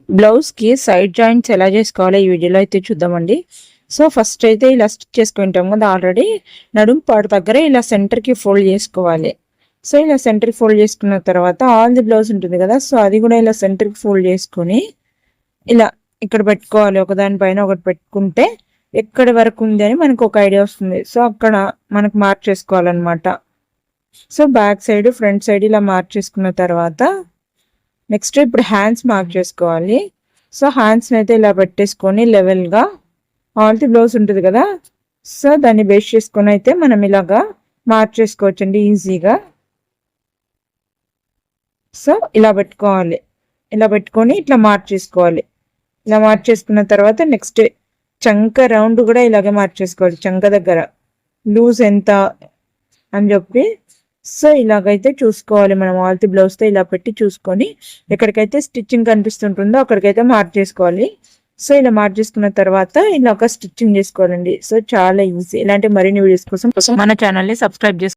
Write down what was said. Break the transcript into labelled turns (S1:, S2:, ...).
S1: బ్లౌజ్కి side joints ఎలా చేసుకోవాలో ఈ వీడియోలో అయితే చూద్దామండి. సో ఫస్ట్ అయితే ఇలా స్టిచ్ చేసుకుంటాం కదా, ఆల్రెడీ నడుము పాడు దగ్గర ఇలా సెంటర్కి ఫోల్డ్ చేసుకోవాలి. సో ఇలా సెంటర్కి ఫోల్డ్ చేసుకున్న తర్వాత ఆల్ ది బ్లౌజ్ ఉంటుంది కదా, సో అది కూడా ఇలా సెంటర్కి ఫోల్డ్ చేసుకొని ఇలా ఇక్కడ పెట్టుకోవాలి. ఒకదానిపైన ఒకటి పెట్టుకుంటే ఎక్కడి వరకు ఉంది అని మనకు ఒక ఐడియా వస్తుంది. సో అక్కడ మనకు మార్క్ చేసుకోవాలన్నమాట. So back side front side ఇలా మార్క్ చేసుకున్న తర్వాత నెక్స్ట్ ఇప్పుడు హ్యాండ్స్ మార్క్ చేసుకోవాలి. సో హ్యాండ్స్ని అయితే ఇలా పెట్టేసుకొని లెవెల్గా ఆల్ ది బ్లౌజ్ ఉంటుంది కదా, సో దాన్ని బేస్ చేసుకొని అయితే మనం ఇలాగా మార్క్ చేసుకోవచ్చండి ఈజీగా. సో ఇలా పెట్టుకోవాలి. ఇలా పెట్టుకొని ఇట్లా మార్క్ చేసుకోవాలి. ఇలా మార్క్ చేసుకున్న తర్వాత నెక్స్ట్ చంక రౌండ్ కూడా ఇలాగే మార్క్ చేసుకోవాలి. చంక దగ్గర లూజ్ ఎంత అని చెప్పి సో ఇలాగైతే చూసుకోవాలి. మనం ఆల్ ది బ్లౌజ్తో ఇలా పెట్టి చూసుకొని ఎక్కడికైతే స్టిచ్చింగ్ కనిపిస్తుంటుందో అక్కడికైతే మార్క్ చేసుకోవాలి. సో ఇలా మార్క్ చేసుకున్న తర్వాత ఇలా ఒక స్టిచ్చింగ్ చేసుకోవాలండి. సో చాలా ఈజీ. ఇలాంటి మరిన్ని వీడియోస్ కోసం మన ఛానల్ని సబ్స్క్రైబ్ చేసుకోండి.